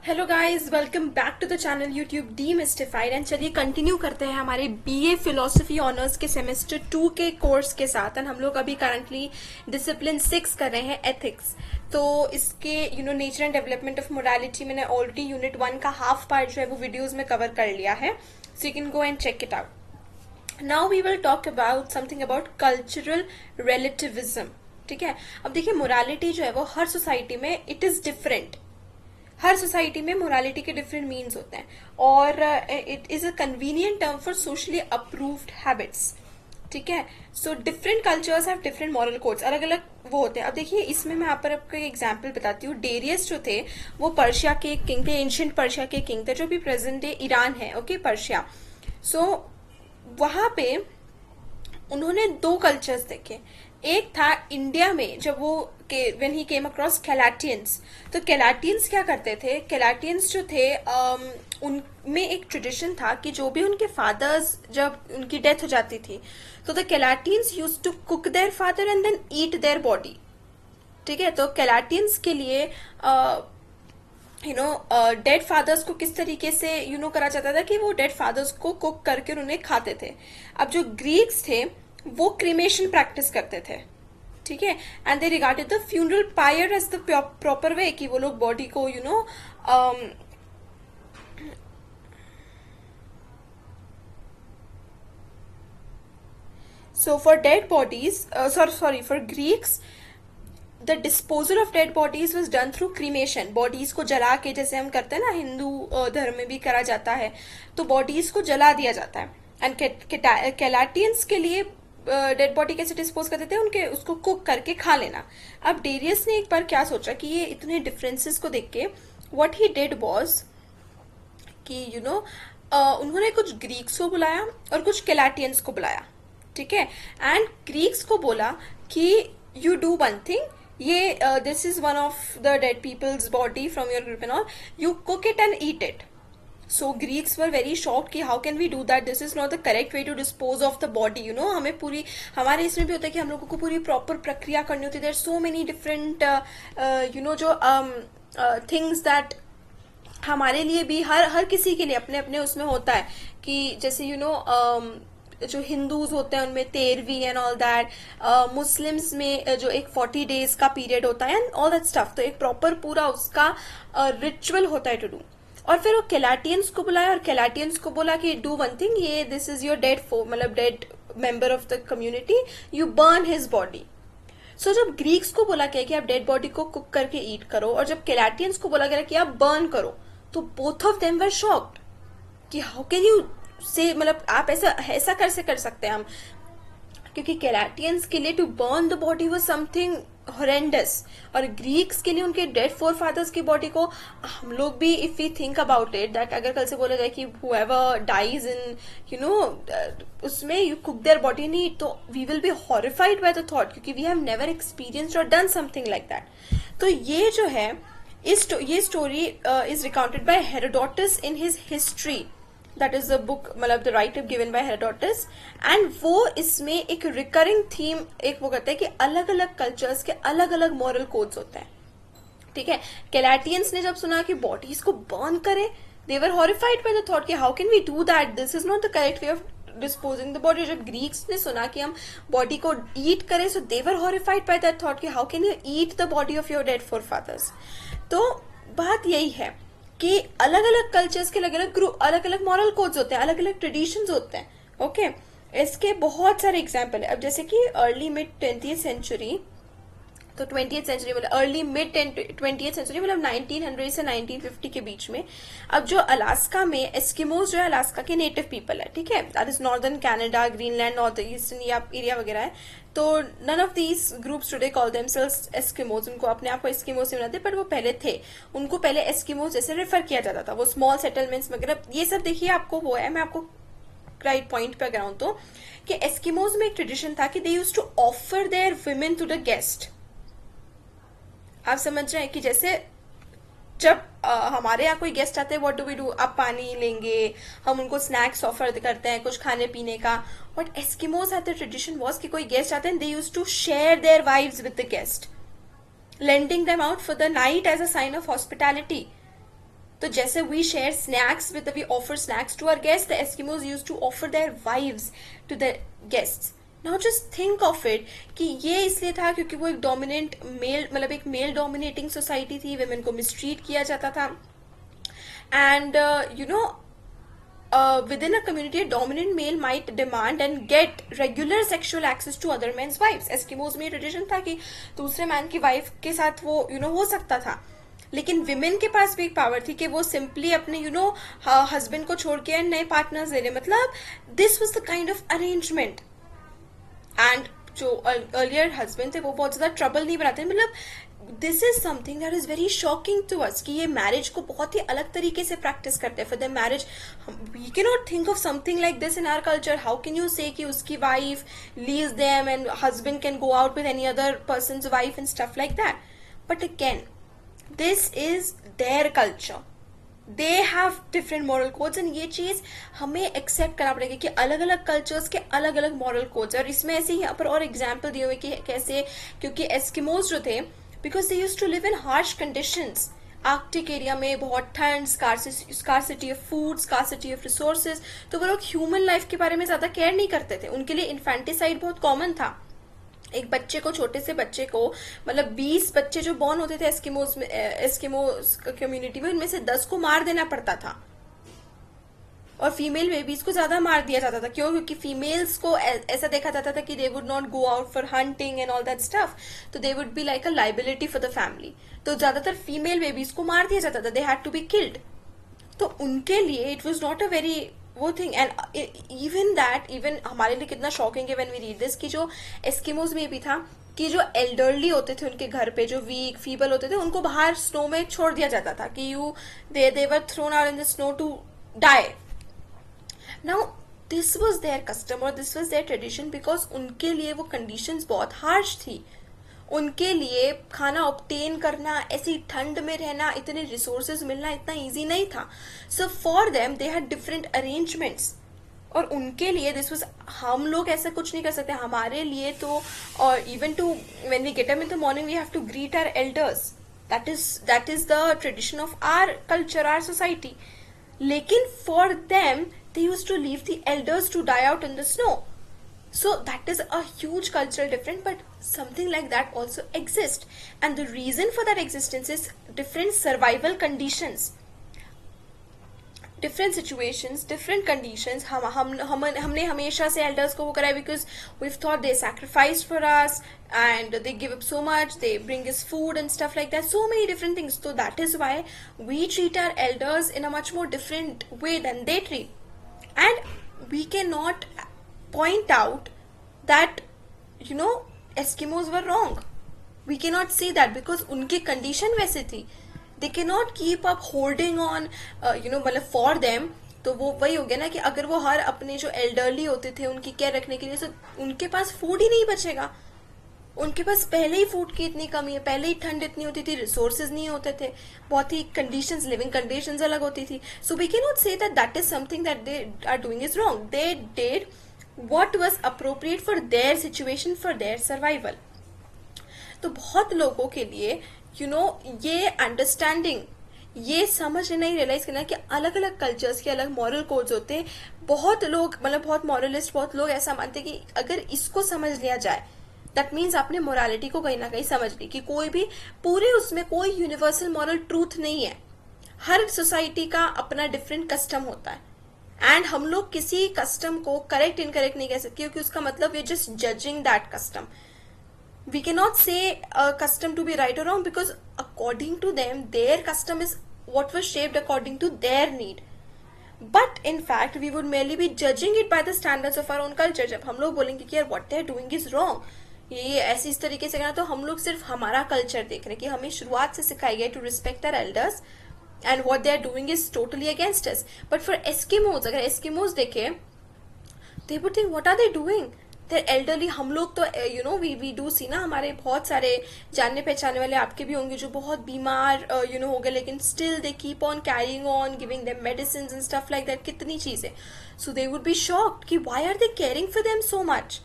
Hello guys, welcome back to the channel YouTube demystified. And चलिए continue करते हैं हमारे बीए फिलोसफी ऑनर्स के सेमेस्टर 2 के कोर्स के साथ। एंड हम लोग अभी करंटली डिसिप्लिन 6 कर रहे हैं, एथिक्स। तो इसके nature and development of morality मैंने ऑलरेडी यूनिट 1 का हाफ पार्ट जो है वो वीडियोज में कवर कर लिया है, so you can go and check it out. Now we will talk about something about cultural relativism. ठीक है, अब देखिए मोरालिटी जो है वो हर सोसाइटी में इट इज डिफरेंट। हर सोसाइटी में मोरालिटी के डिफरेंट मीन्स होते हैं और it is a convenient term for socially approved habits. ठीक है, so different cultures have different moral codes, अलग अलग वो होते हैं। अब देखिए इसमें मैं आप पर आपको एक एग्जांपल बताती हूँ। डेरियस जो थे वो पर्शिया के किंग थे, एंशियंट पर्शिया के किंग थे, जो भी प्रेजेंट डे ईरान है, ओके, पर्शिया। सो वहां पे उन्होंने दो कल्चर्स देखे। एक था इंडिया में, जब वो व्हेन ही केम अक्रॉस कैलाटियंस। तो कैलाटियंस क्या करते थे, कैलाटियंस जो थे उनमें एक ट्रेडिशन था कि जो भी उनके फादर्स, जब उनकी डेथ हो जाती थी तो the Callatians use to cook their father and then eat their body. ठीक है, तो कैलाटियंस के लिए डेड फादर्स को किस तरीके से करा जाता था कि वो डेड फादर्स को कुक करके उन्हें खाते थे। अब जो ग्रीक्स थे वो क्रीमेशन प्रैक्टिस करते थे। ठीक है, and they regarded the funeral pyre as the proper way कि वो लोग बॉडी को so for dead bodies, for Greeks, the disposal of dead bodies was done through cremation. Bodies को जला के, जैसे हम करते हैं ना, हिंदू धर्म में भी करा जाता है, तो बॉडीज को जला दिया जाता है। एंड कैलाटियंस के लिए डेड बॉडी कैसे डिस्पोज करते थे, उनके उसको कुक करके खा लेना। अब डेरियस ने एक बार क्या सोचा कि ये इतने डिफरेंसेस को देख के व्हाट ही डिड वाज कि उन्होंने कुछ ग्रीक्स को बुलाया और कुछ कैलाटियंस को बुलाया। ठीक है, एंड ग्रीक्स को बोला कि यू डू वन थिंग, ये this is one of the dead people's body from your group and all, you cook it and eat it. So Greeks were very shocked कि how can we do that, this is not the correct way to dispose of the body. हमें पूरी, हमारे इसमें भी होता है कि हम लोगों को पूरी प्रॉपर प्रक्रिया करनी होती है। देयर सो मेनी डिफरेंट जो थिंग्स दैट हमारे लिए भी, हर किसी के लिए अपने अपने उसमें होता है कि जैसे जो हिंदूज होते हैं उनमें 13वीं एंड ऑल दैट, मुस्लिम्स में जो एक 40 डेज का पीरियड होता है एंड ऑल दैट स्टफ। तो एक प्रॉपर पूरा उसका रिचुअल होता है टू डू। और फिर वो कैलाटियंस को बुलाया और कैलाटियंस को बोला कि डू वन थिंग, ये दिस इज योर डेड मतलब dead member of the community, you burn his body. So जब ग्रीक्स को बोला गया कि आप डेड बॉडी को कुक करके ईट करो, और जब कैलाटियंस को बोला गया कि आप बर्न करो, तो both of them were shocked कि हाउ कैन यू से, मतलब आप ऐसा कैसे कर सकते हैं हम, क्योंकि कैलाटियंस के लिए to burn the body was something horrendous, और ग्रीक्स के लिए उनके डेड फोर फादर्स की बॉडी को, हम लोग भी if we think about it that अगर कल से बोला जाए कि whoever dies in उसमें you cook their body and eat, तो we will be horrified by the thought, क्योंकि वी हैव नेवर एक्सपीरियंस्ड और डन समथिंग लाइक दैट। तो ये जो है ये story is recounted by Herodotus in his history, that is the book, मतलब the writer given by Herodotus. And वो इसमें एक रिकरिंग थीम एक वो करता है कि अलग अलग कल्चर्स के अलग अलग मॉरल कोड्स होते हैं। ठीक है, कैलाटियंस ने जब सुना कि बॉडीज को बर्न करे, they were horrified by the thought कि how can we do that, this is not the correct way of disposing the body. जब ग्रीक्स ने सुना कि हम बॉडी को ईट करें, so they were horrified by that thought कि how can you eat the body of your dead forefathers. तो बात यही है कि अलग अलग कल्चर्स के अलग अलग ग्रुप, अलग अलग मॉरल कोड्स होते हैं, अलग अलग ट्रेडिशंस होते हैं। ओके, इसके बहुत सारे एग्जाम्पल है। अब जैसे कि अर्ली मिड 20th सेंचुरी, तो 20th सेंचुरी मतलब अर्ली मिड 20th सेंचुरी मतलब 1900 से 1950 के बीच में, अब जो अलास्का में एस्किमोज जो है अलास्का के नेटिव पीपल है, ठीक है, that is northern Canada, Greenland, north eastern area वगैरह है। तो none of these groups today call themselves Eskimos, उनको अपने आप को एस्किमोज से बनाते, बट वो पहले थे, उनको पहले एस्किमोज जैसे रेफर किया जाता था। वो स्मॉल सेटलमेंट्स वगैरह ये सब देखिए आपको वो है, मैं आपको राइट पॉइंट पे गया हूं तो, कि एस्किमोज में एक ट्रेडिशन था कि they used to offer their women to the guest. आप समझ रहे हैं कि जैसे जब हमारे यहाँ कोई गेस्ट आते हैं, व्हाट डू वी डू, आप पानी लेंगे, हम उनको स्नैक्स ऑफर करते हैं, कुछ खाने पीने का। But Eskimos had the tradition was कि कोई गेस्ट आते हैं, they used to share their wives with the guest, lending them out for the night as a sign of hospitality. तो जैसे we share snacks with we offer snacks to our guest, the Eskimos use to offer their wives to the guests. Now just think of it कि ये इसलिए था क्योंकि वो एक dominant mail, मतलब एक मेल डोमिनेटिंग सोसाइटी थी, वेमेन को मिसट्रीट किया जाता था. And you know, within a community, a dominant male might demand and get regular sexual access to other men's wives. Eskimos में ट्रेडिशन था कि दूसरे मैन की वाइफ के साथ वो हो सकता था. लेकिन विमेन के पास भी एक पावर थी कि वो सिंपली अपने हस्बैंड को छोड़ के नए पार्टनर्स ले रहे. मतलब this was the kind of arrangement. And जो अर्लियर हस्बैंड थे वो बहुत ज्यादा ट्रबल नहीं बनाते. मतलब this is something that is very shocking to us कि ये मैरिज को बहुत ही अलग तरीके से प्रैक्टिस करते हैं. For the marriage we can not think of something like this in our culture. How can you say कि उसकी wife leaves them and husband can go out with any other person's wife and stuff like that. But again this is their culture. They have different moral codes and ये चीज हमें accept करना पड़ेगा कि अलग अलग कल्चर्स के अलग अलग मॉरल कोड्स. और इसमें ऐसे ही यहाँ पर और एग्जाम्पल दिए हुए कि कैसे, क्योंकि एस्किमोज जो थे, because they use to live in harsh conditions, Arctic area में बहुत ठंड, scarcity of food, scarcity of resources, तो वो लोग ह्यूमन लाइफ के बारे में ज्यादा केयर नहीं करते थे. उनके लिए इन्फेंटिसाइड बहुत कॉमन था. एक बच्चे को, छोटे से बच्चे को, मतलब 20 बच्चे जो बॉर्न होते थे एस्किमोस कम्युनिटी में, उनमें से 10 को मार देना पड़ता था. और फीमेल बेबीज को ज्यादा मार दिया जाता था. क्यों? क्योंकि फीमेल्स को ऐसा देखा जाता था कि they would not go out for hunting and all that stuff, तो they would be like a liability for the family. तो ज्यादातर फीमेल बेबीज को मार दिया जाता था. They had to be killed. तो उनके लिए it was not a very वो थिंग. एंड इवन हमारे लिए कितना शॉकिंग है व्हेन वी रीड दिस कि जो एस्किमोज में भी था कि जो एल्डरली होते थे उनके घर पे, जो वीक फीबल होते थे, उनको बाहर स्नो में छोड़ दिया जाता था कि they were thrown out in the snow to die. Now this was their custom और this was their tradition because उनके लिए वो कंडीशंस बहुत हार्श थी. उनके लिए खाना ऑब्टेन करना, ऐसी ठंड में रहना, इतने रिसोर्सेज मिलना इतना इजी नहीं था. So for them they had different arrangements. और उनके लिए दिस वाज, हम लोग ऐसा कुछ नहीं कर सकते. हमारे लिए तो, और even to when we get up in the morning we have to greet our elders. That is the tradition of our culture, our society. लेकिन for them they used to leave the elders to die out in the snow. So that is a huge cultural difference, but something like that also exists. And the reason for that existence is different survival conditions. Different situations, different conditions. हमने हमेशा से elders को वो कराया because we've thought they sacrificed for us and they give up so much, they bring us food and stuff like that. So many different things. So that is why we treat our elders in a much more different way than they treat. And we cannot point out that Eskimos were wrong. We cannot say that because उनकी condition वैसे थी. They cannot keep up holding on, मतलब for them. तो वो वही हो गया ना कि अगर वो हर अपने जो elderly होते थे उनकी केयर रखने के लिए, तो उनके पास फूड ही नहीं बचेगा. उनके पास पहले ही फूड की इतनी कमी है, पहले ही ठंड इतनी होती थी, रिसोर्सेज नहीं होते थे, बहुत ही कंडीशंस, लिविंग कंडीशंस अलग होती थी. So we can not say that is something that they are doing is wrong. They did what was appropriate for their situation, for their survival. तो बहुत लोगों के लिए ये अंडरस्टैंडिंग, ये समझ नहीं, रियलाइज करना कि अलग अलग कल्चर्स के अलग मॉरल कोड्स होते हैं. बहुत लोग, मतलब बहुत मॉरलिस्ट, बहुत लोग ऐसा मानते हैं कि अगर इसको समझ लिया जाए दैट मीन्स आपने मोरालिटी को कहीं ना कहीं समझ ली, कि कोई भी पूरे उसमें कोई यूनिवर्सल मॉरल ट्रूथ नहीं है. हर सोसाइटी का अपना डिफरेंट कस्टम होता है. एंड हम लोग किसी कस्टम को करेक्ट इनकरेक्ट नहीं कह सकते क्योंकि उसका मतलब we just judging that custom. We can not say custom to be right और wrong because according to them their custom is what was shaped according to their need. But in fact we would merely be judging it by the standards of our own culture. जब हम लोग बोलेंगे कि यार what they are doing is wrong, ये ऐसे इस तरीके से करना, तो हम लोग सिर्फ हमारा कल्चर देख रहे हैं कि हमें शुरुआत से सिखाई गई to respect our elders and what they are doing is totally against us. But for Eskimos, अगर Eskimos देखें, they would think what are they doing? They're elderly. हम लोग तो we do see ना, हमारे बहुत सारे जानने पहचाने वाले आपके भी होंगे जो बहुत बीमार हो गए, लेकिन still they keep on carrying on, giving them medicines and stuff like that. कितनी चीजें. So they would be shocked कि why are they caring for them so much?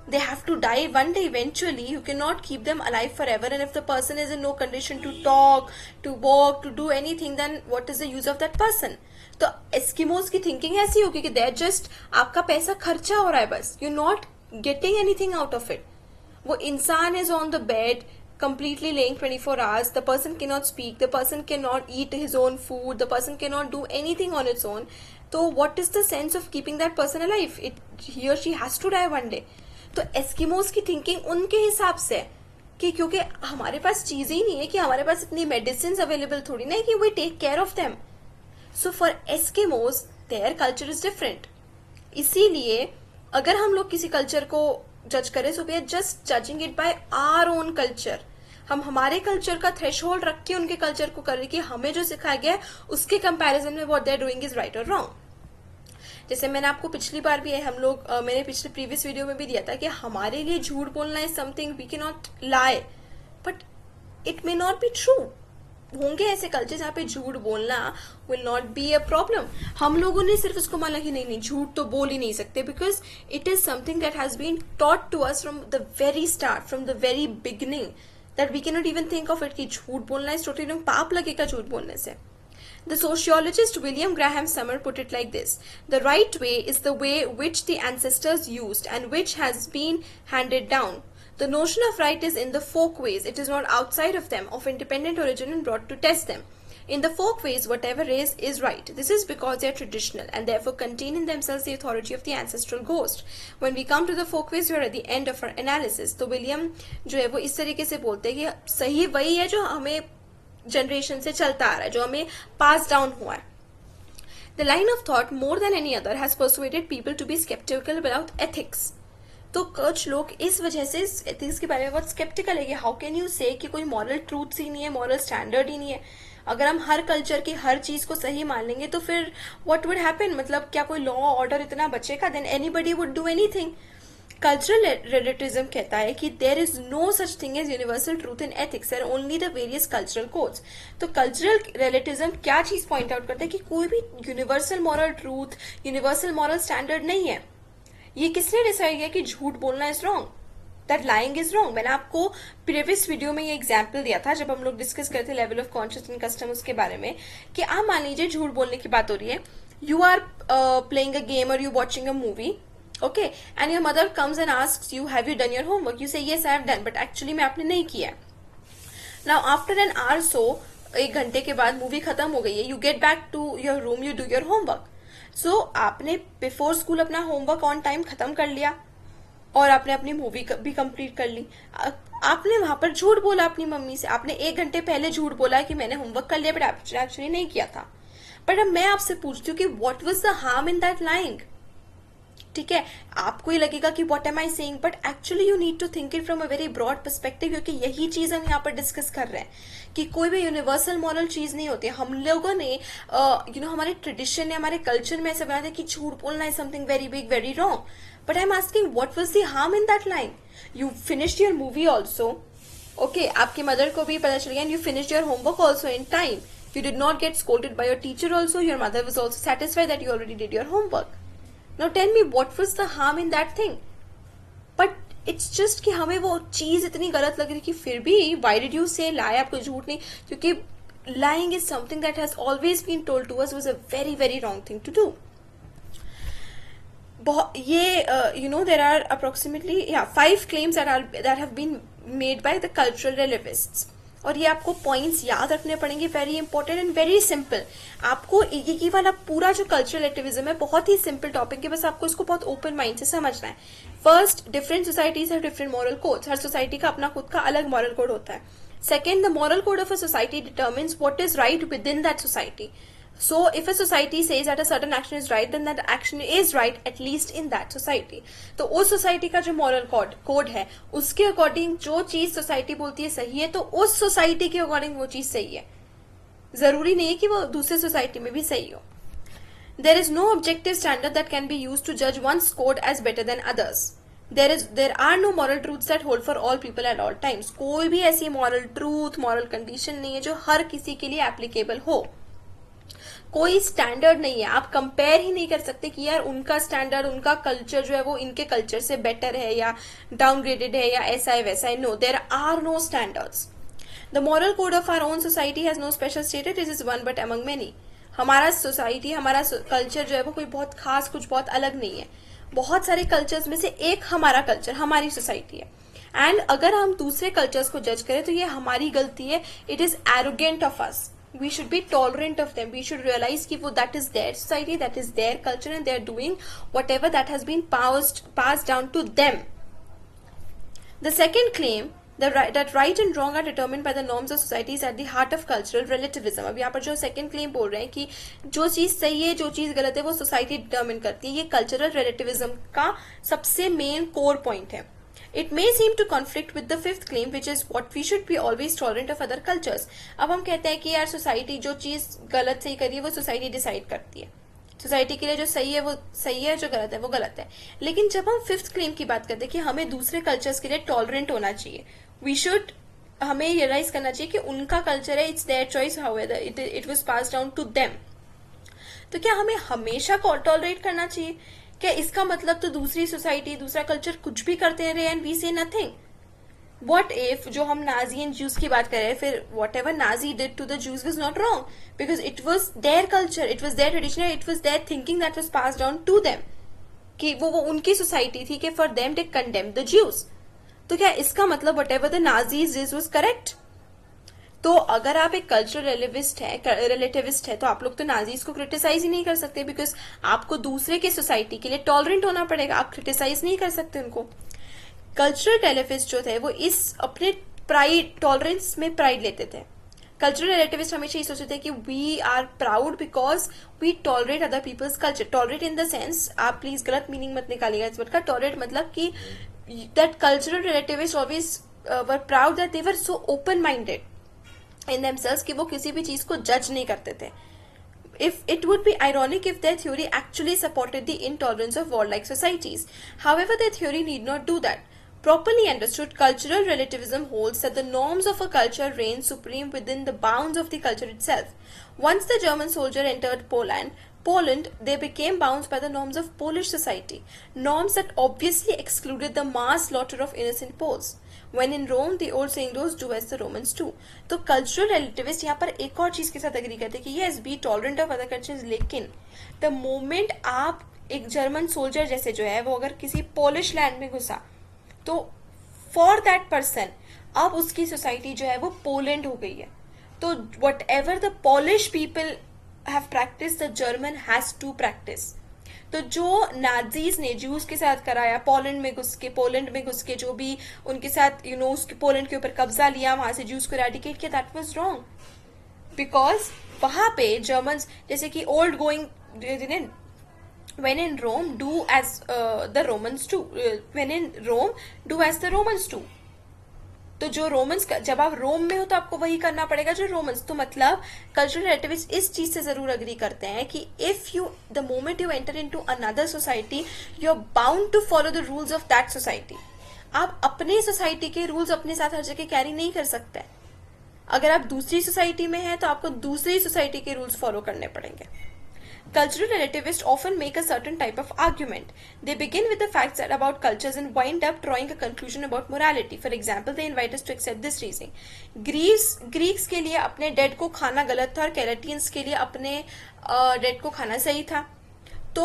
They have to die one day eventually. You cannot keep them alive forever, and if the person is in no condition to talk, to walk, to do anything, then what is the use of that person? तो Eskimos की thinking ऐसी होगी कि देर just आपका पैसा खर्चा हो रहा है बस, you not getting anything out of it. वो इंसान is on the bed completely laying 24 hours, the person cannot speak, the person cannot eat his own food, the person cannot do anything on its own. So what is the sense of keeping that person alive? He or she has to die one day. तो Eskimos की thinking उनके हिसाब से है कि क्योंकि हमारे पास चीजें ही नहीं है, कि हमारे पास इतनी मेडिसिन अवेलेबल थोड़ी ना है कि we take care of them. So for Eskimos their culture is different. इसीलिए अगर हम लोग किसी कल्चर को जज करें, so we are just judging it by our own culture. हम हमारे कल्चर का थ्रेशोल्ड रख के उनके कल्चर को कर रहे कि हमें जो सिखाया गया है उसके कंपैरिजन में what they are doing is right और रॉन्ग. जैसे मैंने आपको पिछली बार भी मैंने पिछले प्रीवियस वीडियो में भी दिया था कि हमारे लिए झूठ बोलना is something we can not lie, but it may not be true. होंगे ऐसे कल्चर जहाँ पे झूठ बोलना will not be a problem. हम लोगों ने सिर्फ उसको माना कि नहीं झूठ तो बोल ही नहीं सकते, because it is something that has been taught to us from the very start, from the very beginning, that we can not even think of it कि झूठ बोलना इज टोटली रॉन्ग, पाप लगेगा झूठ बोलने से. The sociologist William Graham Summer put it like this: the right way is the way which the ancestors used and which has been handed down. The notion of right is in the folk ways. It is not outside of them, of independent origin and brought to test them. In the folk ways, whatever is right. This is because they are traditional and therefore contain in themselves the authority of the ancestral ghost. When we come to the folk ways, we are at the end of our analysis. तो William जो है वो इस तरीके से बोलते हैं कि सही वही है जो हमें जनरेशन से चलता आ रहा है, जो हमें पास डाउन हुआ है. The line of thought more than any other has persuaded people to be sceptical about ethics. तो कुछ लोग इस वजह से एथिक्स के बारे में बहुत स्केप्टिकल है कि हाउ कैन यू से कि कोई मॉरल ट्रूथ ही नहीं है, मॉरल स्टैंडर्ड ही नहीं है. अगर हम हर कल्चर की हर चीज को सही मान लेंगे तो फिर व्हाट वुड हैपन, मतलब क्या कोई लॉ ऑर्डर इतना बचेगा? Then anybody would do anything. Cultural relativism कहता है कि there is no such thing as universal truth in ethics, there are only the various cultural codes. तो cultural relativism क्या चीज पॉइंट आउट करता है कि कोई भी universal moral truth, universal moral standard नहीं है. ये किसने डिसाइड किया कि झूठ बोलना is wrong, that lying is wrong? मैंने आपको प्रीवियस वीडियो में ये एग्जाम्पल दिया था जब हम लोग डिस्कस करते थे level of conscious and customs के बारे में, कि आप मान लीजिए झूठ बोलने की बात हो रही है, you are playing a game और you watching a movie, okay, and your mother comes and asks you, have you done your homework? You say yes I have done, but actually मैं आपने नहीं किया. Now after an hour so, एक घंटे के बाद movie खत्म हो गई है, you get back to your room, you do your homework. So आपने बिफोर स्कूल अपना होमवर्क ऑन टाइम खत्म कर लिया और आपने अपनी मूवी भी कंप्लीट कर ली. आपने वहां पर झूठ बोला अपनी मम्मी से, आपने एक घंटे पहले झूठ बोला कि मैंने होमवर्क कर लिया बट एक्चुअली नहीं किया था. बट अब मैं आपसे पूछती हूँ कि what was the harm in that lying? ठीक है, आपको ये लगेगा कि what am I saying, but actually you need to think it from a very broad perspective, क्योंकि यही चीज हम यहाँ पर डिस्कस कर रहे हैं कि कोई भी यूनिवर्सल मॉरल चीज नहीं होती. हम लोगों ने हमारे ट्रेडिशन ने, हमारे कल्चर में ऐसा बना दिया कि झूठ बोलना is something very big, very wrong. But I am asking what was the harm in that line? You finished your movie also, okay, आपकी मदर को भी पता चल गया, and you finished your homework also in time. You did not get scolded by your teacher also. Your mother was also satisfied that you already did your homework. Now tell me what was the harm in that thing? But it's just कि हमें वो चीज इतनी गलत लग रही कि फिर भी why did you say lie? आपको झूठ नहीं, क्योंकि lying is something that has always been told to us was a very very wrong thing to do. ये there are approximately 5 claims that have been made by the cultural relativists. और ये आपको points याद रखने पड़ेंगे, very important and very simple. आपको ये वाला पूरा जो कल्चरल एक्टिविज्म है बहुत ही सिंपल टॉपिक है, बस आपको इसको बहुत ओपन माइंड से समझना है. First, different societies have different moral codes. Her society का अपना खुद का अलग मॉरल कोड होता है. Second, the moral code of a society determines what is right with in that society. So if a society says that a certain action is right, then that action is right at least in that society. तो उस society का जो moral code है उसके according जो चीज society बोलती है सही है, तो उस सोसाइटी के अकॉर्डिंग वो चीज सही है. जरूरी नहीं है कि वो दूसरे सोसाइटी में भी सही हो. There is no objective standard that can be used to judge one's code as better than others. There are no moral truths that hold for all people at all times. कोई भी ऐसी moral truth, moral condition नहीं है जो हर किसी के लिए applicable हो. कोई स्टैंडर्ड नहीं है, आप कंपेयर ही नहीं कर सकते कि यार उनका स्टैंडर्ड, उनका कल्चर जो है वो इनके कल्चर से बेटर है या डाउनग्रेडेड है या ऐसा है वैसा है. No, there are no standards. The moral code of our own society has no special status, it is one but among many. हमारा सोसाइटी, हमारा कल्चर जो है वो कोई बहुत खास, कुछ बहुत अलग नहीं है. बहुत सारे कल्चर्स में से एक हमारा कल्चर, हमारी सोसाइटी है. एंड अगर हम दूसरे कल्चर्स को जज करें तो ये हमारी गलती है. It is arrogant of us. We should be tolerant of them. We should realize कि वो that is their society, that is their culture, and they are doing whatever that has been passed down to them. The second claim, that right and wrong are determined by the norms of society, is at the heart of cultural relativism. अब यहाँ पर जो second claim बोल रहे हैं कि जो चीज सही है, जो चीज गलत है, वो society determine करती है. ये cultural relativism का सबसे main core point है. It may seem to conflict with the fifth claim, which is what we should be always tolerant of other cultures. अब हम कहते हैं कि यार सोसाइटी जो चीज गलत सही करी है वो सोसाइटी डिसाइड करती है. सोसाइटी के लिए जो सही है वो सही है, जो गलत है वो गलत है. लेकिन जब हम फिफ्थ क्लेम की बात करते हैं कि हमें दूसरे कल्चर्स के लिए टॉलरेंट होना चाहिए, हमें रियलाइज करना चाहिए कि उनका कल्चर है, it's their choice, however it was pass down to them. तो क्या हमें हमेशा टॉलरेट करना चाहिए? क्या इसका मतलब तो दूसरी सोसाइटी, दूसरा कल्चर कुछ भी करते रहे एंड वी से नथिंग? What if, जो हम नाजी एंड जूस की बात कर रहे हैं, फिर whatever Nazi did to the Jews was not wrong, because it was their culture, it was their tradition, it was their thinking that was pass down to them, कि वो उनकी society थी कि for them they condemn the Jews. तो क्या इसका मतलब whatever the Nazis did was correct? तो अगर आप एक कल्चरल रिलेटिविस्ट है तो आप लोग तो नाजीज को क्रिटिसाइज ही नहीं कर सकते, बिकॉज आपको दूसरे के सोसाइटी के लिए टॉलरेंट होना पड़ेगा. आप क्रिटिसाइज नहीं कर सकते उनको. कल्चरल रिलेटिविस्ट जो थे वो इस अपने प्राइड, टॉलरेंस में प्राइड लेते थे. कल्चरल रिलेटिविस्ट हमेशा ये सोचते थे कि we are proud because we tolerate other people's culture. Tolerate in the sense, आप प्लीज गलत मीनिंग मत निकालिएगा इस वर्ड का. टॉलरेट मतलब कि that cultural relativist always were proud that they were so open minded in themselves कि वो किसी भी चीज को जज नहीं करते थे. If it would be ironic if their theory actually supported the intolerance of warlike societies. However, their theory need not do that. Properly understood, cultural relativism holds that the norms of a culture reign supreme within the bounds of the culture itself. Once the German soldier entered Poland, they became bound by the norms of Polish society, norms that obviously excluded the mass slaughter of innocent Poles. When in Rome, the old saying goes, do as the Romans do. तो cultural रिलेटिविस्ट यहाँ पर एक और चीज के साथ agree करते हैं कि yes, be tolerant of other cultures, लेकिन the moment आप एक जर्मन सोल्जर जैसे जो है वो अगर किसी पोलिश लैंड में घुसा तो फॉर दैट पर्सन अब उसकी सोसाइटी जो है वो पोलैंड हो गई है. तो whatever the Polish people have practice, the German has to practice. तो जो नाजीज ने जूस के साथ कराया, पोलैंड में घुस के जो भी उनके साथ उसके पोलैंड के ऊपर कब्जा लिया, वहां से जूस को एराडिकेट किया, दैट वाज रॉन्ग. बिकॉज वहां पे जर्मन्स, जैसे कि old going, when in Rome, do as the Romans do. When in Rome, do as the Romans do. तो जो रोमन्स, जब आप रोम में हो तो आपको वही करना पड़ेगा जो रोमन्स. तो मतलब कल्चरल रिलेटिविस्ट इस चीज से जरूर अग्री करते हैं कि if you, the moment you enter into another society, you are bound to follow the rules of that society. आप अपने सोसाइटी के रूल्स अपने साथ हर जगह कैरी नहीं कर सकते. अगर आप दूसरी सोसाइटी में हैं तो आपको दूसरी सोसाइटी के रूल्स फॉलो करने पड़ेंगे. Cultural relativists often make a certain type of argument. They begin with the facts about cultures and wind up drawing a conclusion about morality. For example, they invite us to accept this reasoning. Greeks के लिए अपने dead को खाना गलत था और कैरेटियंस के लिए अपने डेड को खाना सही था. तो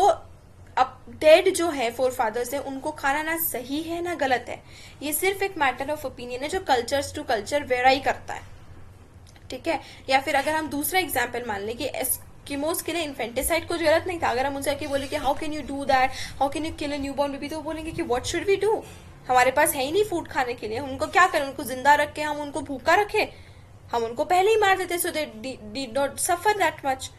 अब डेड जो है फोर फादर्स है, उनको खाना ना सही है ना गलत है. ये सिर्फ एक मैटर ऑफ ओपिनियन है जो कल्चर्स टू कल्चर वेराई करता है. ठीक है. या फिर अगर हम दूसरा एग्जाम्पल मान लें कि एस्किमोस के लिए इन्फेंटिसाइड कुछ गलत नहीं था. अगर हम उनसे आके बोले कि how can you do that, how can you kill a newborn baby, तो वो बोलेंगे कि व्हाट शुड वी डू, हमारे पास है ही नहीं फूड खाने के लिए, उनको क्या करें, उनको जिंदा रख के हम उनको भूखा रखे, हम उनको पहले ही मार देते, so they did not suffer that much.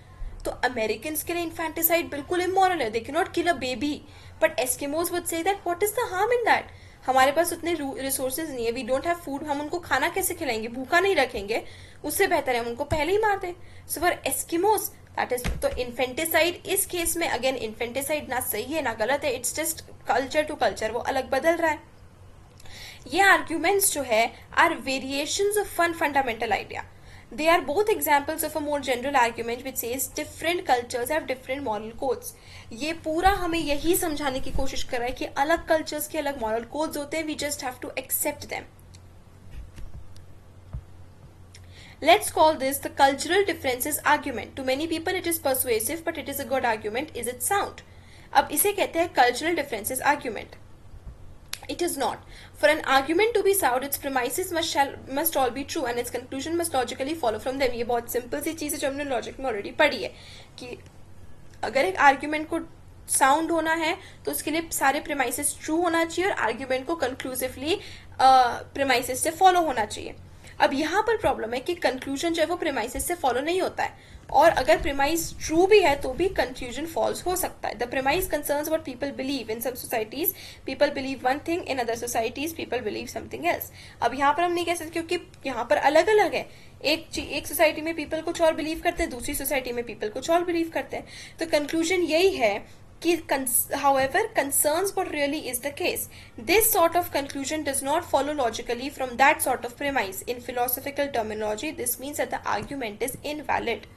तो अमेरिकन के लिए इन्फेंटिसाइड बिल्कुल इमोरल है, they can not kill a baby. But Eskimos would say that what is the harm in that. हमारे पास उतने रिसोर्सेज नहीं है, वी डोंट हैव फूड, हम उनको खाना कैसे खिलाएंगे, भूखा नहीं रखेंगे, उससे बेहतर है हम उनको पहले ही मार दें. So for Eskimos that is. तो इन्फेंटिसाइड इस केस में अगेन इन्फेंटिसाइड ना सही है ना गलत है, it's just culture to culture, वो अलग बदल रहा है. ये आर्ग्यूमेंट्स जो है are variations of one fundamental idea. They are both examples of a more general argument which says different cultures have different moral codes. ये पूरा हमें यही समझाने की कोशिश कर रहा है कि अलग cultures के अलग moral codes होते हैं, we just have to accept them. Let's call this the cultural differences argument. To many people it is persuasive, but it is a good argument. Is it sound? अब इसे कहते हैं cultural differences argument. It is not. For an argument to be sound, its premises must all be true and its conclusion must logically follow from them. ये बहुत simple सी चीज़ है जो हमने logic में ऑलरेडी पढ़ी है कि अगर एक आर्ग्यूमेंट को साउंड होना है तो उसके लिए सारे प्रेमाइसेस ट्रू होना चाहिए और आर्ग्यूमेंट को कंक्लूसिवली प्रेमाइसेस से फॉलो होना चाहिए. अब यहाँ पर प्रॉब्लम है कि कंक्लूजन जो है वो प्रेमाइसेस से फॉलो नहीं होता है, और अगर प्रेमाइस ट्रू भी है तो भी कंक्लूजन फॉल्स हो सकता है. The premise concerns what people believe. In some societies people believe one thing, in other societies people believe something else. अब यहाँ पर हम नहीं कह सकते क्योंकि यहाँ पर अलग अलग है. एक सोसाइटी में पीपल कुछ और बिलीव करते हैं, दूसरी सोसाइटी में पीपल कुछ और बिलीव करते हैं. तो कंक्लूजन यही है कि however concerns what really is the case. This sort of conclusion does not follow logically from that sort of premise. In philosophical terminology, this means that the argument is invalid.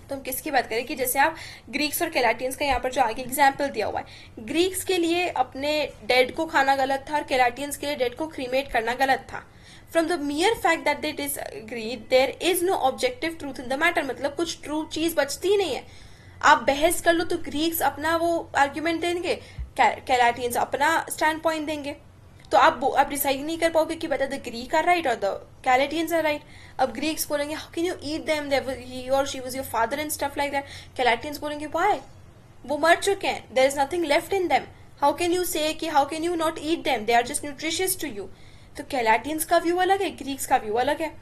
तो हम किसकी बात करें कि जैसे आप ग्रीक्स और कैलाटियंस का यहाँ पर जो आगे एग्जाम्पल दिया हुआ है, ग्रीक्स के लिए अपने डेड को खाना गलत था और कैलाटियंस के लिए डेड को क्रीमेट करना गलत था. From the mere fact that they disagreed, there is no objective truth in the matter. मतलब कुछ ट्रू चीज बचती नहीं है. आप बहस कर लो तो ग्रीक्स अपना वो आर्ग्यूमेंट देंगे, कैलाटियंस अपना स्टैंड पॉइंट देंगे. तो आप डिसाइड नहीं कर पाओगे कि बेटा द ग्रीक आर राइट और द कैलेटियंस आर राइट. अब ग्रीक्स बोलेंगे how can you eat them, he और she was your father and stuff like that. Callatians बोलेंगे व्हाई, वो मर चुके हैं, there is nothing left in them. How can you say कि how can you not eat them, they are just nutritious to you. तो Callatians का view अलग है, ग्रीक्स का व्यू अलग है.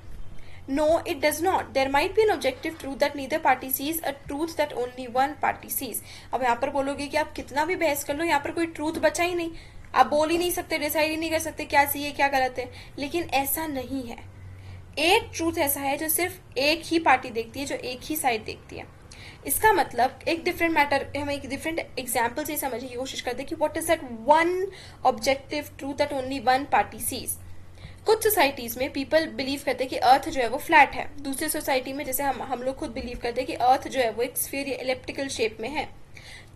No, it does not. There might be an objective truth that neither party sees, a truth that only one party sees. अब यहाँ पर बोलोगे कि आप कितना भी बहस कर लो, यहाँ पर कोई ट्रूथ बचा ही नहीं, आप बोल ही नहीं सकते, डिसाइड ही नहीं कर सकते क्या सही है क्या गलत है. लेकिन ऐसा नहीं है. एक ट्रूथ ऐसा है जो सिर्फ एक ही पार्टी देखती है, जो एक ही साइड देखती है. इसका मतलब एक डिफरेंट मैटर, हम एक डिफरेंट एग्जाम्पल से समझने की कोशिश करते हैं कि what is that one objective truth that only one party sees. कुछ सोसाइटीज में पीपल बिलीव करते हैं कि अर्थ जो है वो फ्लैट है. दूसरी सोसाइटी में जैसे हम लोग खुद बिलीव करते हैं कि अर्थ जो है वो एक स्फीयर या इलिप्टिकल शेप में है.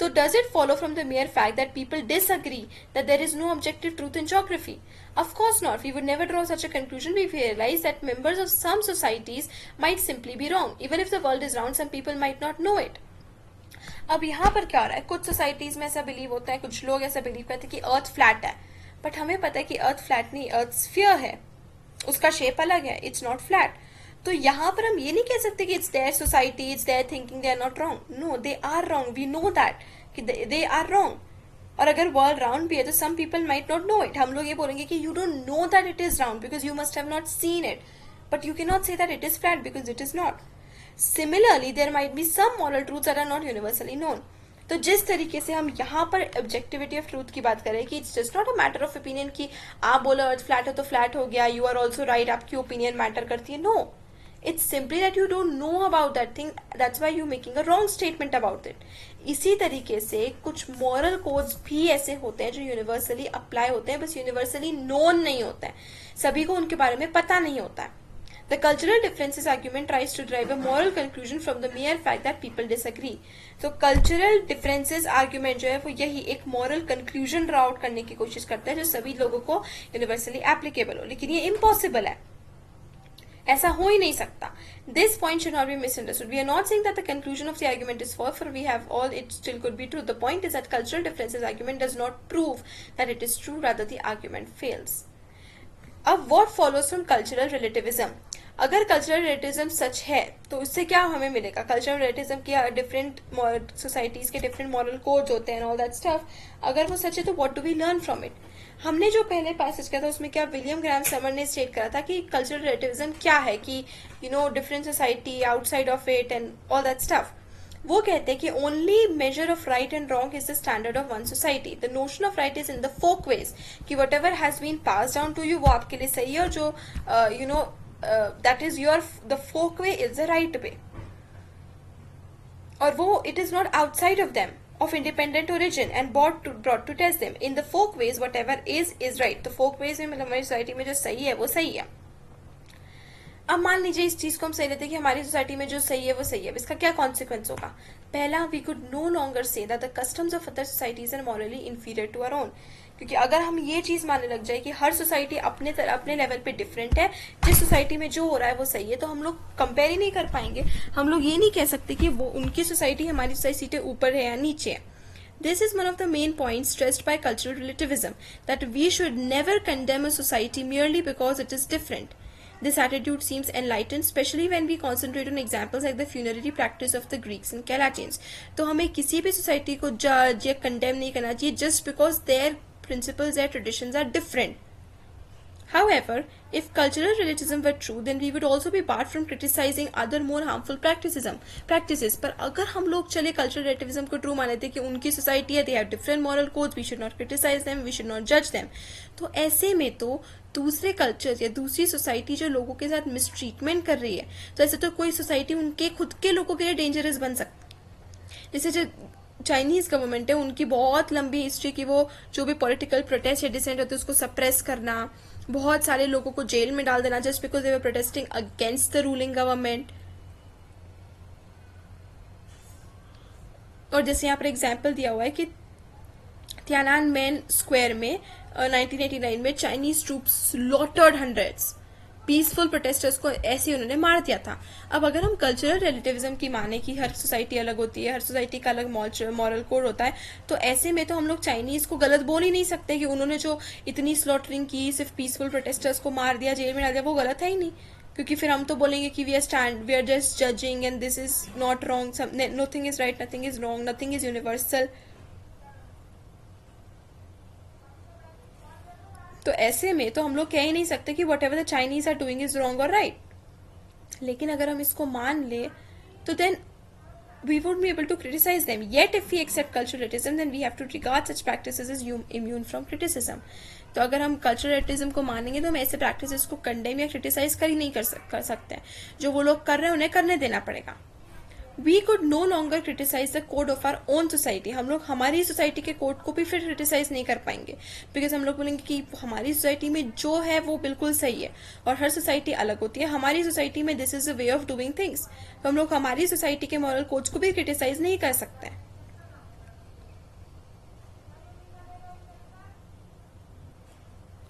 तो does it follow from the mere fact that people disagree that there is no objective truth in geography? Of course not. We would never draw such a conclusion. We realize that members of some societies might simply be wrong. Even if the world is round, some people might not know it. अब यहाँ पर क्या हो रहा है, कुछ societies में ऐसा बिलीव होता है, कुछ लोग ऐसा बिलीव करते हैं कि अर्थ फ्लैट है, बट हमें पता है कि अर्थ फ्लैट नहीं, अर्थ स्फीयर है, उसका शेप अलग है, इट्स नॉट फ्लैट. तो यहाँ पर हम ये नहीं कह सकते कि it's their society, it's their thinking, they are not wrong. No, they are wrong. We know that कि दे आर रॉन्ग. और अगर वर्ल्ड राउंड भी है तो some people might not know it. हम लोग ये बोलेंगे कि you don't know that it is round because you must have not seen it, but you can not say that it is flat because it is not. Similarly there might be some moral truths that are not universally known. तो जिस तरीके से हम यहाँ पर objectivity of truth की बात करें कि it's just not a matter of opinion कि आप बोलो अर्थ फ्लैट है तो फ्लैट हो गया, यू आर ऑल्सो राइट, आपकी ओपिनियन मैटर करती है. No, it's simply that you don't know about that thing, that's why you're making a wrong statement about it. इसी तरीके से कुछ moral codes भी ऐसे होते हैं जो यूनिवर्सली अप्लाई होते हैं, बस यूनिवर्सली नोन नहीं होते हैं, सभी को उनके बारे में पता नहीं होता है. The cultural differences argument tries to drive a moral conclusion from the mere fact that people disagree. तो cultural differences argument जो है वो यही एक moral conclusion draw out करने की कोशिश करता है जो सभी लोगों को यूनिवर्सली एप्लीकेबल हो, लेकिन ये इम्पॉसिबल है, ऐसा हो ही नहीं सकता. This point should not be misunderstood. We are not saying that the conclusion of the argument is false, for we have all it still could be true. The point is that cultural differences argument does not prove that it is true, rather the argument fails. अब what follows from cultural relativism? अगर cultural relativism सच है तो उससे क्या हमें मिलेगा? Cultural relativism के different societies के डिफरेंट मॉरल कोड्स होते हैं, ऑल दैट स्टफ. अगर वो सच है तो what do we learn from it? हमने जो पहले पैसेज किया था उसमें क्या विलियम ग्राहम समर ने स्टेट करा था कि कल्चरल रिलेटिविज्म क्या है, कि you know different society outside of it and all that stuff. वो कहते हैं कि only measure of right and wrong is the standard of one society. The notion of right is in the folkways, कि what ever has been pass down to you वो आपके लिए सही है, और जो you know that is the folk way is the right way, और वो it is not outside of them, of independent origin and brought to test them. In the folk ways whatever is right. तो folk ways में मतलब हमारी society में जो सही है वो सही है. अब मान लीजिए इस चीज को हम सही लेते हैं कि हमारी सोसाइटी में जो सही है वो सही है, अब इसका क्या कॉन्सिक्वेंस होगा? पहला, we could no longer say that the customs of other societies are morally inferior to our own. क्योंकि अगर हम ये चीज मानने लग जाए कि हर सोसाइटी अपने लेवल पे डिफरेंट है, जिस सोसाइटी में जो हो रहा है वो सही है, तो हम लोग कंपेयर ही नहीं कर पाएंगे। हम लोग ये नहीं कह सकते कि वो उनकी सोसाइटी हमारी सोसाइटी से ऊपर है या नीचे है। This is one of the main points stressed by cultural relativism, that we should never condemn a society merely because it is different. This attitude seems enlightened, especially when we concentrate on examples like the funerary practice of the Greeks and Calachians. तो हमें किसी भी society को जज या condemn नहीं करना चाहिए just because their principles, their traditions are different. However, if cultural relativism were true, then we would also be barred from criticizing other more harmful practices. पर अगर हम लोग चले cultural relativism को true माने थे कि उनकी society है, they have different moral codes, we should not criticize them, we should not judge them. तो ऐसे में तो दूसरे कल्चर या दूसरी सोसाइटी जो लोगों के साथ मिसट्रीटमेंट कर रही है, तो ऐसे तो कोई सोसाइटी उनके खुद के लोगों के लिए डेंजरस बन सकती। जैसे जो चाइनीज गवर्नमेंट है, उनकी बहुत लंबी हिस्ट्री की वो जो भी पॉलिटिकल प्रोटेस्ट या डिसेंट होते हैं उसको सप्रेस करना, बहुत सारे लोगों को जेल में डाल देना just because they were protesting against the ruling government. और जैसे यहाँ पर एग्जाम्पल दिया हुआ है कि तियानानमेन स्क्वायर में 1989 में Chinese troops slaughtered hundreds peaceful protesters को, ऐसे उन्होंने मार दिया था। अब अगर हम कल्चरल रिलेटिविज्म की माने कि हर सोसाइटी अलग होती है, हर सोसाइटी का अलग मॉरल कोड होता है, तो ऐसे में तो हम लोग चाइनीज को गलत बोल ही नहीं सकते कि उन्होंने जो इतनी स्लॉटरिंग की, सिर्फ पीसफुल प्रोटेस्टर्स को मार दिया, जेल में डाल दिया, वो गलत है ही नहीं। क्योंकि फिर हम तो बोलेंगे कि we are just judging and this is not wrong, nothing is right, nothing is wrong, nothing is universal. तो ऐसे में तो हम लोग कह ही नहीं सकते कि whatever the Chinese are doing is wrong और राइट। लेकिन अगर हम इसको मान ले तो then we won't be able to criticize them. Yet if we accept cultural relativism, then we have to regard such practices as immune from criticism. तो अगर हम cultural relativism को मानेंगे तो हम ऐसे practices को condemn या criticize कर ही नहीं कर सकते हैं। जो वो लोग कर रहे हैं उन्हें करने देना पड़ेगा। We could no longer criticize the code of our own society. हम लोग हमारी सोसाइटी के कोड को भी फिर क्रिटिसाइज नहीं कर पाएंगे, बिकॉज हम लोग बोलेंगे कि हमारी सोसाइटी में जो है वो बिल्कुल सही है और हर सोसाइटी अलग होती है। हमारी सोसाइटी में this is a way of doing things, तो हम लोग हमारी सोसाइटी के मॉरल कोड्स को भी क्रिटिसाइज नहीं कर सकते।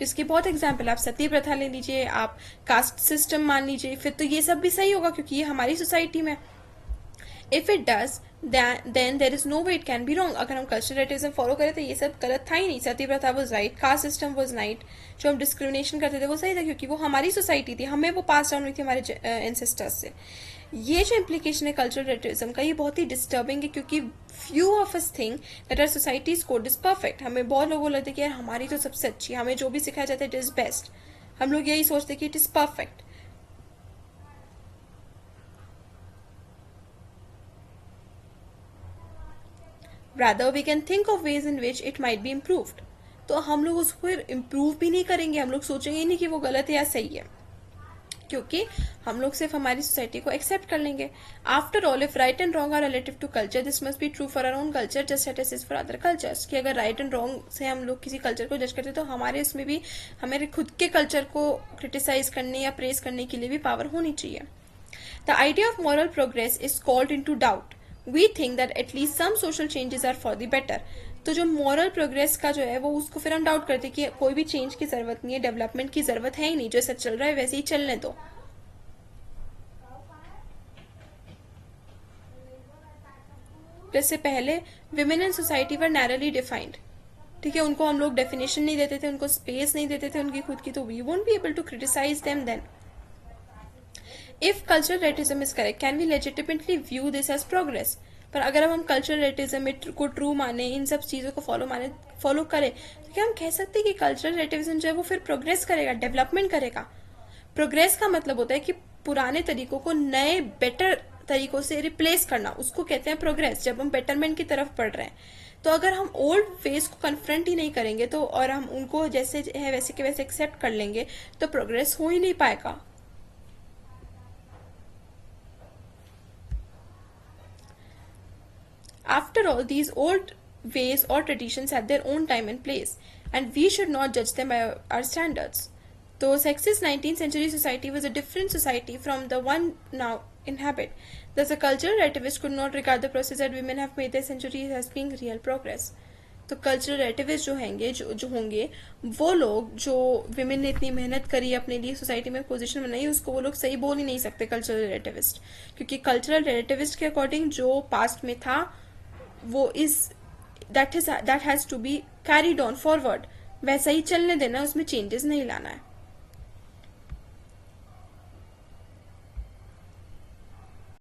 इसकी बहुत एग्जाम्पल, आप सती प्रथा ले लीजिए, आप कास्ट सिस्टम मान लीजिए, फिर तो ये सब भी सही होगा क्योंकि ये हमारी सोसाइटी में। If it does, then there is no way it can be wrong. अगर हम कल्चरल रिलेटिविज्म फॉलो करें तो ये सब गलत था ही नहीं। सती प्रथा was right, caste system was right, जो हम डिस्क्रिमिनेशन करते थे वो सही था क्योंकि वो हमारी सोसाइटी थी, हमें वो पास डाउन हुई थी हमारे एंसेस्टर्स से। ये जो इम्प्लीकेशन है कल्चरल रिलेटिविज्म का, ये बहुत ही डिस्टर्बिंग है क्योंकि few of us think that our societies code is perfect. हमें बहुत लोग बोलते हैं कि यार हमारी तो सबसे अच्छी, हमें जो भी सिखाया जाता है इट इज बेस्ट। हम लोग यही सोचते कि it is perfect. Rather, we can think of ways in which it might be improved. तो हम लोग उसको इम्प्रूव भी नहीं करेंगे, हम लोग सोचेंगे नहीं कि वो गलत है या सही है, क्योंकि हम लोग सिर्फ हमारी सोसाइटी को एक्सेप्ट कर लेंगे। After all, if right and wrong are relative to culture, this must be true for our own culture just as is for other cultures. कि अगर राइट एंड रॉन्ग से हम लोग किसी कल्चर को जज करते तो हमारे इसमें भी हमारे खुद के कल्चर को क्रिटिसाइज करने या प्रेज करने के लिए भी पावर होनी चाहिए। The idea of moral progress is called into doubt. We think that at least some social changes are for the better. तो जो मॉरल प्रोग्रेस का जो है वो उसको फिर हम डाउट करते हैं कि कोई भी चेंज की जरूरत नहीं है, डेवलपमेंट की जरूरत है ही नहीं, जैसा चल रहा है वैसे ही चलने दो। जैसे पहले women in society were narrowly defined, ठीक है, उनको हम लोग डेफिनेशन नहीं देते थे, उनको स्पेस नहीं देते थे उनकी खुद की, तो we won't be able to criticise them then. If cultural relativism is correct, can we legitimately view this as progress? पर अगर हम कल्चरल रिलेटिविज्म को ट्रू माने, इन सब चीज़ों को फॉलो करें, तो क्या हम कह सकते हैं कि कल्चरल रिलेटिविज्म जो है वो फिर प्रोग्रेस करेगा, डेवलपमेंट करेगा? प्रोग्रेस का मतलब होता है कि पुराने तरीकों को नए बेटर तरीकों से रिप्लेस करना, उसको कहते हैं प्रोग्रेस, जब हम बेटरमेंट की तरफ बढ़ रहे हैं। तो अगर हम ओल्ड फेज को कन्फ्रंट ही नहीं करेंगे तो, और हम उनको जैसे है वैसे के वैसे एक्सेप्ट कर लेंगे, तो प्रोग्रेस हो ही नहीं पाएगा। After all, these old ways or traditions had their own time and place, and we should not judge them by our standards. तो sexist 19th century society was a different society from the one now inhabit. Thus, a cultural relativist could not regard the process that women have made their centuries as being real progress. तो cultural रिलेटिविस्ट जो होंगे वो लोग जो women ने इतनी मेहनत करी अपने लिए सोसाइटी में पोजीशन बनाई उसको वो लोग सही बोल ही नहीं सकते कल्चरल रिलेटिविस्ट, क्योंकि कल्चरल रिलेटिविस्ट के अकॉर्डिंग जो पास्ट में था वो is that has to be carried on forward, वैसा ही चलने देना, उसमें चेंजेस नहीं लाना है.